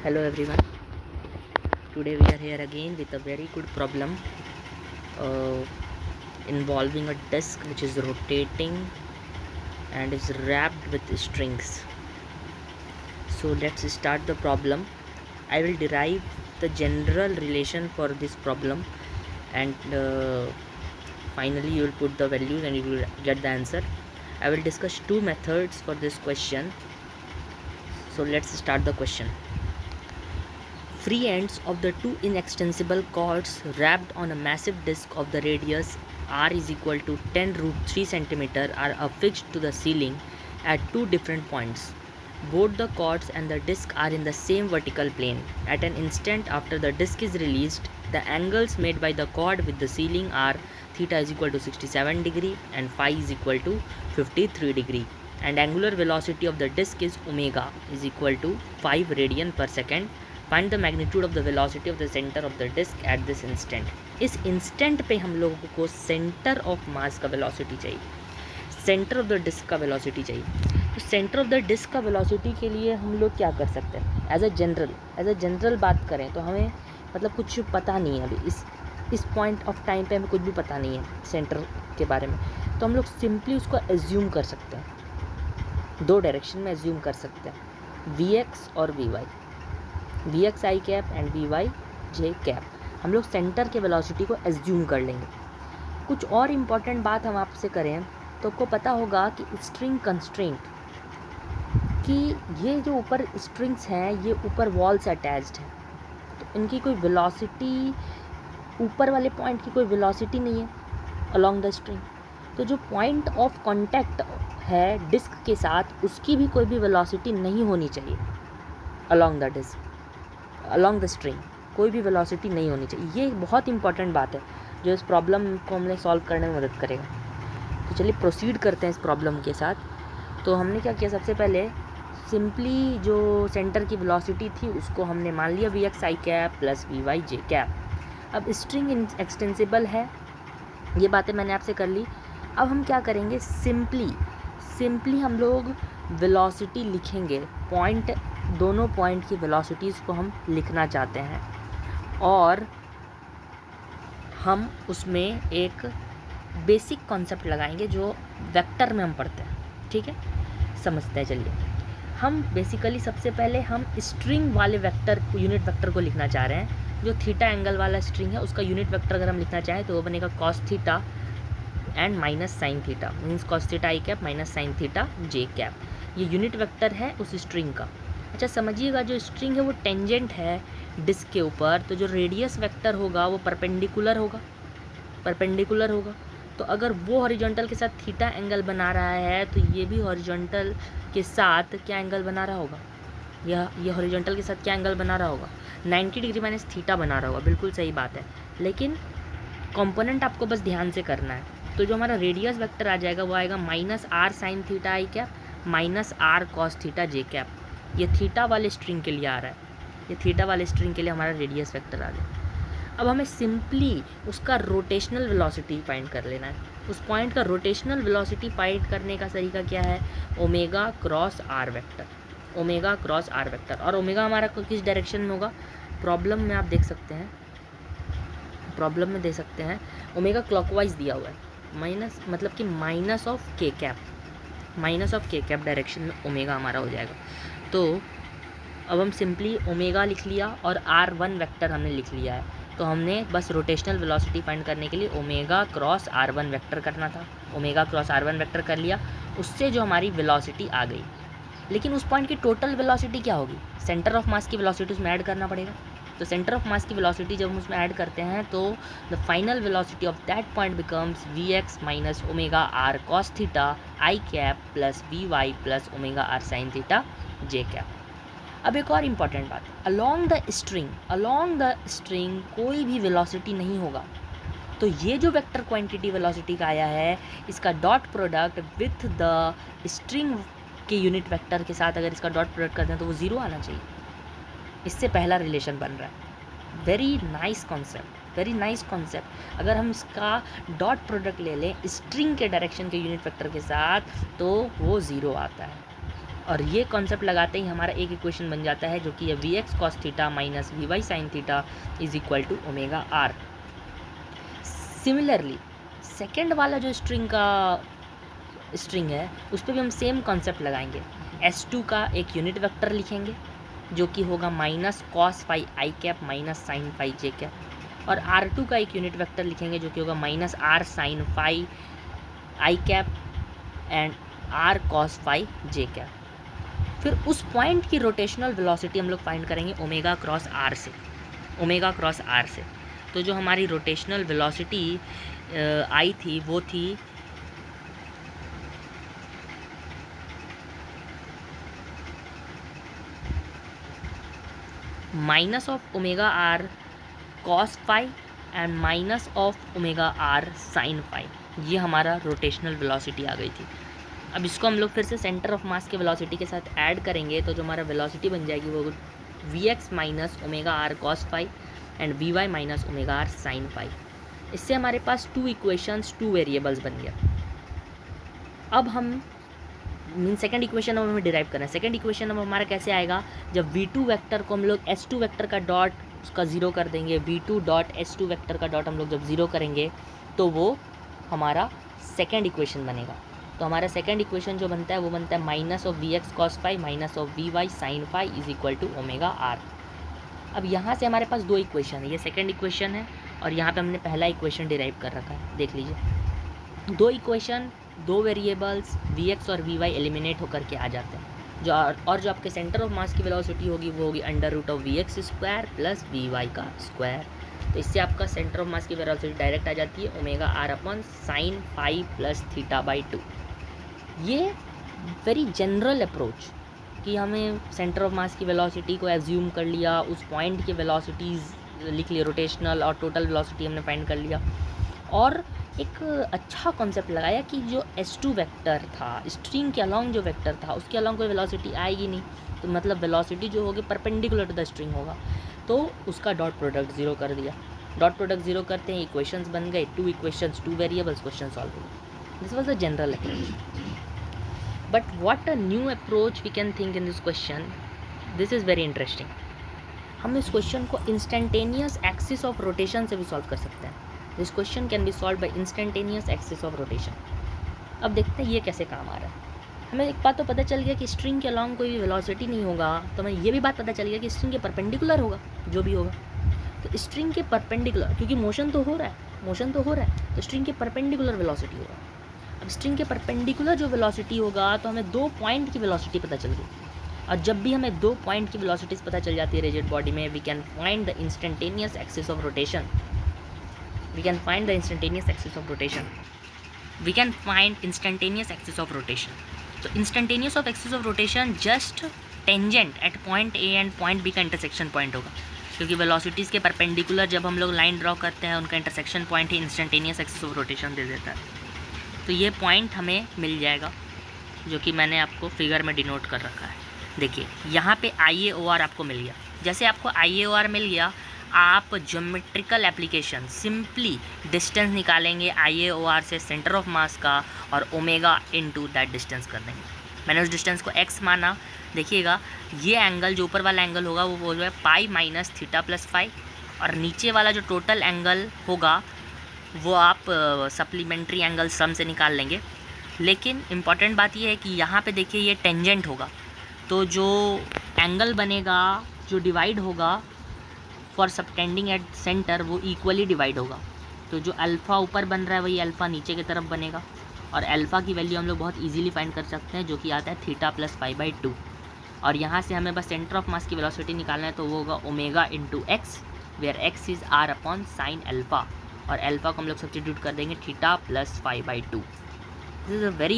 Hello everyone. Today we are here again with a very good problem uh, involving a disc which is rotating and is wrapped with strings. So let's start the problem. I will derive the general relation for this problem, and finally you will put the values and you will get the answer. I will discuss two methods for this question. So let's start the question. Free ends of the two inextensible cords wrapped on a massive disc of the radius r is equal to 10 root 3 cm are affixed to the ceiling at two different points. Both the cords and the disc are in the same vertical plane. At an instant after the disc is released, the angles made by the cord with the ceiling are theta is equal to 67 degree and phi is equal to 53 degree, and angular velocity of the disc is omega is equal to 5 radian per second. Find the magnitude of the velocity of the center of the disc at this instant. इस instant पे हम लोगों को centre of mass का velocity चाहिए, centre of the disc का velocity चाहिए. तो सेंटर ऑफ द डिस्क का वेलोसिटी के लिए हम लोग क्या कर सकते हैं? एज अ जनरल बात करें तो हमें मतलब कुछ पता नहीं है अभी इस पॉइंट ऑफ टाइम पे हमें कुछ भी पता नहीं है सेंटर के बारे में. तो हम लोग सिंपली उसको एज्यूम कर सकते हैं, दो डायरेक्शन में एज्यूम कर सकते हैं, वी एक्स और V Y, V X I cap and V Y J cap. हम लोग सेंटर के वेलोसिटी को एज्यूम कर लेंगे. कुछ और इम्पॉर्टेंट बात हम आपसे करें तो आपको पता होगा कि स्ट्रिंग कंस्ट्रेंट कि ये जो ऊपर स्ट्रिंग्स हैं ये ऊपर वॉल से अटैच्ड हैं, तो इनकी कोई वेलोसिटी, ऊपर वाले पॉइंट की कोई वेलोसिटी नहीं है अलोंग द स्ट्रिंग. तो जो पॉइंट ऑफ कांटेक्ट है डिस्क के साथ उसकी भी कोई भी वेलोसिटी नहीं होनी चाहिए along the disc, along the string कोई भी वेलोसिटी नहीं होनी चाहिए. ये बहुत इंपॉर्टेंट बात है जो इस प्रॉब्लम को हमने सॉल्व करने में मदद करेगा. तो चलिए प्रोसीड करते हैं इस प्रॉब्लम के साथ. तो हमने क्या किया, सबसे पहले सिंपली जो सेंटर की वेलोसिटी थी उसको हमने मान लिया V X I cap plus V Y J cap. अब स्ट्रिंग एक्सटेंसिबल है, ये बातें मैंने आपसे कर ली. अब हम क्या करेंगे, सिंपली हम लोग वेलोसिटी लिखेंगे, पॉइंट, दोनों पॉइंट की वेलोसिटीज़ को हम लिखना चाहते हैं और हम उसमें एक बेसिक कॉन्सेप्ट लगाएंगे जो वेक्टर में हम पढ़ते हैं. ठीक है, समझते हैं. चलिए हम बेसिकली सबसे पहले हम स्ट्रिंग वाले वेक्टर, यूनिट वेक्टर को लिखना चाह रहे हैं. जो थीटा एंगल वाला स्ट्रिंग है उसका यूनिट वेक्टर अगर हम लिखना चाहें तो वो बनेगा cos theta and minus sine theta, means cos theta I cap minus sign theta J cap. ये यूनिट वेक्टर है उस स्ट्रिंग का. अच्छा समझिएगा, जो स्ट्रिंग है वो टेंजेंट है डिस्क के ऊपर, तो जो रेडियस वेक्टर होगा वो परपेंडिकुलर होगा. तो अगर वो हॉरिजॉन्टल के साथ थीटा एंगल बना रहा है तो ये भी हॉरिजॉन्टल के साथ क्या एंगल बना रहा होगा, ये हॉरिजॉन्टल के साथ क्या एंगल बना रहा होगा, 90 डिग्री माइनस थीटा बना रहा होगा. बिल्कुल सही बात है, लेकिन कंपोनेंट आपको बस ध्यान से करना है. तो जो हमारा रेडियस वेक्टर आ जाएगा वो आएगा minus R sine theta I cap minus R cos theta J cap. ये थीटा वाले स्ट्रिंग के लिए आ रहा है, ये थीटा वाले स्ट्रिंग के लिए हमारा रेडियस वेक्टर आ गया. अब हमें सिंपली उसका रोटेशनल वेलोसिटी फाइंड कर लेना है. उस पॉइंट का रोटेशनल वेलोसिटी फाइंड करने का तरीका क्या है, omega cross R vector, omega cross R vector. और ओमेगा हमारा किस डायरेक्शन में होगा, प्रॉब्लम में आप देख सकते हैं, प्रॉब्लम में दे सकते हैं ओमेगा क्लॉकवाइज दिया हुआ है, माइनस मतलब कि माइनस ऑफ के कैप, माइनस ऑफ के कैप डायरेक्शन में ओमेगा हमारा हो जाएगा. तो अब हम सिंपली ओमेगा लिख लिया और आर वन वेक्टर हमने लिख लिया है. तो हमने बस रोटेशनल वेलोसिटी फाइंड करने के लिए omega cross R one vector करना था. Omega cross R one vector कर लिया, उससे जो हमारी वेलोसिटी आ गई. लेकिन उस पॉइंट की टोटल वेलोसिटी क्या होगी, सेंटर ऑफ मास की वेलोसिटी उसमें ऐड करना पड़ेगा. तो सेंटर ऑफ मास की वेलोसिटी जब हम उसमें ऐड करते हैं तो the final velocity of that point becomes V X minus omega R cos theta I cap plus V Y plus omega R sine theta J cap. अब एक और इम्पॉर्टेंट बात, अलोंग द स्ट्रिंग कोई भी velocity नहीं होगा. तो ये जो वेक्टर क्वांटिटी वेलोसिटी का आया है इसका dot product with the string के यूनिट वेक्टर के साथ अगर इसका डॉट प्रोडक्ट करते हैं तो वो ज़ीरो आना चाहिए. इससे पहला रिलेशन बन रहा है. Very nice concept. अगर हम इसका डॉट प्रोडक्ट ले लें स्ट्रिंग के डायरेक्शन के यूनिट वेक्टर के साथ तो वो ज़ीरो आता है. और ये कॉन्सेप्ट लगाते ही हमारा एक इक्वेशन बन जाता है जो कि है V X cos theta minus V Y sine theta is equal to omega R. Similarly second वाला जो स्ट्रिंग है उस पर भी हम सेम कॉन्सेप्ट लगाएंगे। S2 का एक यूनिट वेक्टर लिखेंगे जो कि होगा minus cos phi I cap minus sine phi J cap, और R2 का एक यूनिट वेक्टर लिखेंगे जो कि होगा minus R sine phi I cap and R cos phi J cap. फिर उस पॉइंट की रोटेशनल वेलोसिटी हम लोग फाइंड करेंगे ओमेगा क्रॉस आर से। तो जो हमारी रोटेशनल वेलोसिटी आई थी वो थी minus of omega R cos phi and minus of omega R sine phi. ये हमारा रोटेशनल वेलोसिटी आ गई थी। अब इसको हम लोग फिर से सेंटर ऑफ मास के वेलोसिटी के साथ ऐड करेंगे तो जो हमारा वेलोसिटी बन जाएगी वो V X minus omega R cos phi and V Y minus omega R sine phi. इससे हमारे पास 2 इक्वेशंस 2 वेरिएबल्स बन गया। अब हम सेकंड इक्वेशन अब हमें डिराइव करना है। सेकंड इक्वेशन अब हमारा कैसे आएगा, जब v2 वेक्टर को हम लोग s2 वेक्टर का डॉट उसका ज़ीरो कर देंगे, v2 डॉट s2 वेक्टर का डॉट हम लोग जब ज़ीरो करेंगे तो वो हमारा सेकंड इक्वेशन बनेगा। तो हमारा सेकंड इक्वेशन जो बनता है वो बनता है minus of V X cos phi minus of V Y sine phi is equal to omega R. अब यहाँ से हमारे पास 2 इक्वेशन है, ये सेकंड इक्वेशन है और यहाँ पे हमने पहला इक्वेशन डिराइव कर रखा है। देख लीजिए 2 इक्वेशन 2 वेरिएबल्स वी एक्स और वी वाई एलिमिनेट होकर के आ जाते हैं। जो आपके सेंटर ऑफ मास की वेलोसिटी होगी वो होगी under root of V X square plus V Y का स्क्वायर। तो इससे आपका सेंटर ऑफ मास की वेलोसिटी डायरेक्ट आ जाती है omega R upon sine phi plus theta by 2। ये वेरी जनरल अप्रोच कि हमें सेंटर ऑफ मास की वेलोसिटी को एज्यूम कर लिया, उस पॉइंट की वेलोसिटीज़ लिख लिया रोटेशनल और टोटल वेलोसिटी हमने फाइंड कर लिया, और एक अच्छा कॉन्सेप्ट लगाया कि जो S2 वेक्टर था स्ट्रिंग के अलॉन्ग जो वेक्टर था उसके अलॉन्ग कोई वेलोसिटी आएगी नहीं, तो मतलब वेलोसिटी जो होगी परपेंडिकुलर टू द स्ट्रिंग होगा, तो उसका डॉट प्रोडक्ट ज़ीरो कर दिया। डॉट प्रोडक्ट ज़ीरो करते हैं इक्वेशंस बन गए, 2 इक्वेशंस 2 वेरिएबल्स, क्वेश्चन सॉल्व हो गया। This was the general approach, but what a new approach we can think in this question, this is very interesting. हम इस क्वेश्चन को इंस्टेंटेनियस एक्सिस ऑफ रोटेशन से भी सॉल्व कर सकते हैं। This question can be solve by instantaneous axis of rotation. अब देखते हैं ये कैसे काम आ रहा है। हमें एक बात तो पता चल गया कि स्ट्रिंग के अलॉन्ग कोई भी वेलोसिटी नहीं होगा, तो हमें ये भी बात पता चल गया कि स्ट्रिंग के परपेंडिकुलर होगा जो भी होगा। तो स्ट्रिंग के परपेंडिकुलर, क्योंकि मोशन तो हो रहा है तो स्ट्रिंग के परपेंडिकुलर वेलोसिटी होगा। अब स्ट्रिंग के परपेंडिकुलर जो वेलोसिटी होगा तो हमें 2 पॉइंट की वेलोसिटी पता चल गई, और जब भी हमें 2 पॉइंट की वेलोसिटीज़ पता चल जाती है रिजिड बॉडी में, we can find the instantaneous axis of rotation. तो instantaneous of axis of rotation just tangent at point A and point B का इंटरसेक्शन पॉइंट होगा, क्योंकि वेलोसिटीज़ के परपेंडिकुलर जब हम लोग लाइन ड्रॉ करते हैं उनका इंटरसेक्शन पॉइंट ही इंस्टेंटेनियस एक्सिस ऑफ रोटेशन दे देता है। तो ये पॉइंट हमें मिल जाएगा जो कि मैंने आपको फिगर में डिनोट कर रखा है। देखिए यहाँ पे IAOR आपको मिल गया। जैसे आपको IAOR मिल गया, आप ज्योमेट्रिकल एप्लीकेशन सिंपली डिस्टेंस निकालेंगे IAOR से सेंटर ऑफ मास का और ओमेगा इनटू दैट डिस्टेंस कर देंगे। मैंने उस डिस्टेंस को x माना। देखिएगा ये एंगल जो ऊपर वाला एंगल होगा वो जो है pi minus theta plus phi, और नीचे वाला जो टोटल एंगल होगा वो आप सप्लीमेंट्री एंगल सम से निकाल लेंगे। लेकिन इम्पॉर्टेंट बात ये है कि यहाँ पे देखिए ये टेंजेंट होगा, तो जो एंगल बनेगा जो डिवाइड होगा फॉर सबटेंडिंग एट सेंटर वो इक्वली डिवाइड होगा। तो जो अल्फ़ा ऊपर बन रहा है वही अल्फ़ा नीचे की तरफ बनेगा, और अल्फ़ा की वैल्यू हम लोग बहुत इजीली फाइंड कर सकते हैं जो कि आता है थीटा प्लस फाई बाई 2। और यहाँ से हमें बस सेंटर ऑफ मास की वेलोसिटी निकालना है, तो वो होगा omega into X, where X is R upon sine alpha, और अल्फ़ा को हम लोग सब्स्टिट्यूट कर देंगे theta plus phi by 2। This is a very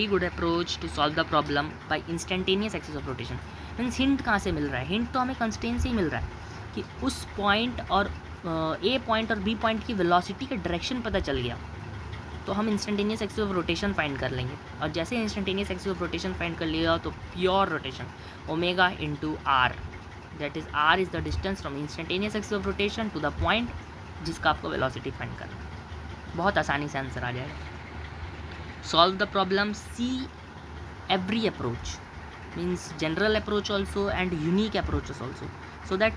good approach to solve the problem by instantaneous axis of rotation. Means hint कहाँ से मिल रहा है? हिंट तो हमें कंस्टेंट से ही मिल रहा है कि उस पॉइंट और ए पॉइंट और बी पॉइंट की वेलोसिटी का डायरेक्शन पता चल गया, तो हम instantaneous axis of rotation find कर लेंगे। और जैसे instantaneous axis of rotation find कर लिया तो pure rotation omega into R, that is R is the distance from instantaneous axis of rotation to the point जिसका आपको वेलोसिटी फाइंड करना है। बहुत आसानी से आंसर आ जाएगा। Solve the problem, see every approach, means general approach also and unique approaches also, so that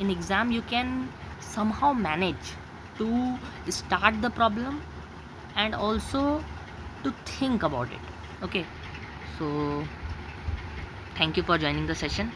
in exam you can somehow manage to start the problem and also to think about it. Okay, so thank you for joining the session.